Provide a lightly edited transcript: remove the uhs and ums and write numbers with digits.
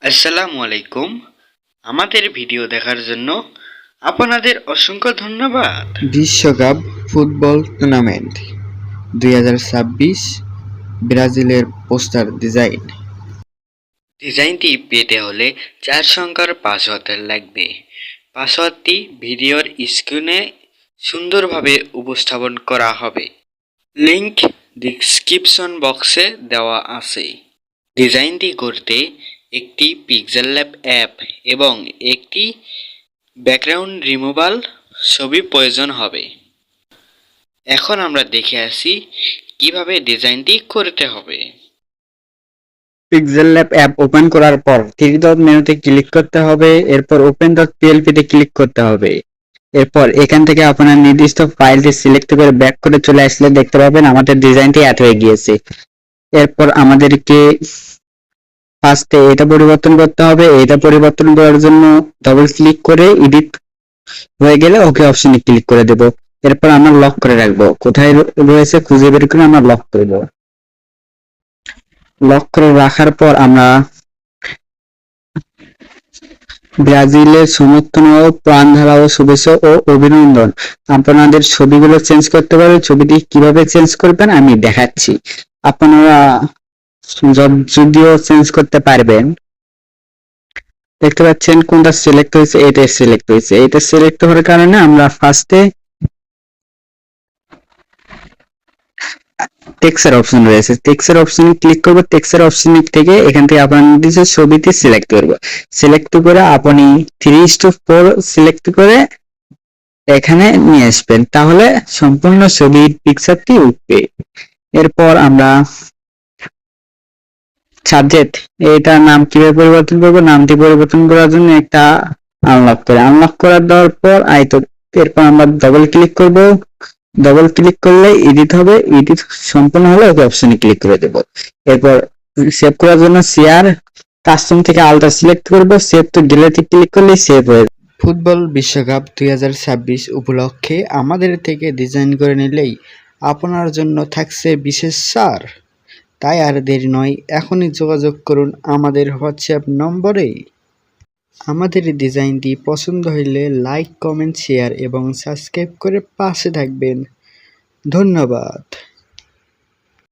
আসসালামু আলাইকুম। আমাদের ভিডিও দেখার জন্য আপনাদের অসংখ্য ধন্যবাদ। বিশ্বকাপ ফুটবল টুর্নামেন্ট 2026 ব্রাজিলের পোস্টার ডিজাইন। ডিজাইনটি পেতে হলে 4 সংখ্যার পাসওয়ার্ড লাগবে। পাসওয়ার্ডটি ভিডিওর স্ক্রিনে সুন্দরভাবে উপস্থাপন করা হবে। লিংক ডিসক্রিপশন বক্সে দেওয়া আছে। ডিজাইনটি করতে একটি পিক্সেল ল্যাব অ্যাপ এবং একটি ব্যাকগ্রাউন্ড রিমুভাল ছবি প্রয়োজন হবে। এখন আমরা দেখে আসি কিভাবে ডিজাইনটি করতে হবে। পিক্সেল ল্যাব অ্যাপ ওপেন করার পর থ্রি ডট মেনুতে ক্লিক করতে হবে, এরপর ওপেন ডট পিএলপি তে ক্লিক করতে হবে। এরপর এখান থেকে আপনার নির্দিষ্ট ফাইলটি সিলেক্ট করে ব্যাক করে চলে আসলে দেখতে পাবেন আমাদের ডিজাইনটি অ্যাড হয়ে গিয়েছে। এরপর আমাদেরকে ফার্স্টে এটা পরিবর্তন করতে হবে। এটা পরিবর্তন করার জন্য ডবল ক্লিক করে এডিট হয়ে গেলে ওকে অপশনে ক্লিক করে দেব। এরপর আমরা লক করে রাখবো, কোথায় রয়েছে খুঁজে বের করে আমরা লক করে দেবো। লক করে রাখার পর আমরা ব্রাজিলের সমর্থন ও প্রাণঢালা ও শুভেচ্ছা ও অভিনন্দন। আপনাদের ছবিগুলো চেঞ্জ করতে পারবেন। ছবিটি কিভাবে চেঞ্জ করবেন আমি দেখাচ্ছি। আপনারা যদিও চেঞ্জ করতে পারবেন। দেখতে পাচ্ছেন কোনটা সিলেক্ট হয়েছে, এটা সিলেক্ট হয়েছে। এটা সিলেক্ট হওয়ার কারণে আমরা ফার্স্টে টেক্সচার অপশন রয়েছে, টেক্সচার অপশনে ক্লিক করব। টেক্সচার অপশন থেকে এখান থেকে আপনার নিজের ছবিটি সিলেক্ট করব। সিলেক্ট করে আপনি 3:4 সিলেক্ট করে এখানে নিয়ে আসবেন, তাহলে সম্পূর্ণ ছবির পিকচারটি উঠবে। এরপর আমরা সাবজেক্ট, এটার নাম কিভাবে পরিবর্তন করব, নামটি পরিবর্তন করার জন্য একটা আনলক করার দেওয়ার পর আয়তো। এরপর আমরা ডবল ক্লিক করব। ডবল ক্লিক করলে এডিট হবে, এডিট সম্পূর্ণ হলে ওকে অপশনে ক্লিক করে দেব। এরপর সেভ করার জন্য শেয়ার কাস্টম থেকে আলটা সিলেক্ট করব, সেভ টু গ্যালারিতে ক্লিক করলে সেভ হয়ে যাবে। ফুটবল বিশ্বকাপ 2026 উপলক্ষে আমাদের থেকে ডিজাইন করে নিলেই আপনার জন্য থাকছে বিশেষ ছাড়। তাই আর দেরি নয়, এখনই যোগাযোগ করুন আমাদের হোয়াটসঅ্যাপ নম্বরে। আমাদের ডিজাইনটি পছন্দ হলে লাইক, কমেন্ট, শেয়ার এবং সাবস্ক্রাইব করে পাশে থাকবেন। ধন্যবাদ।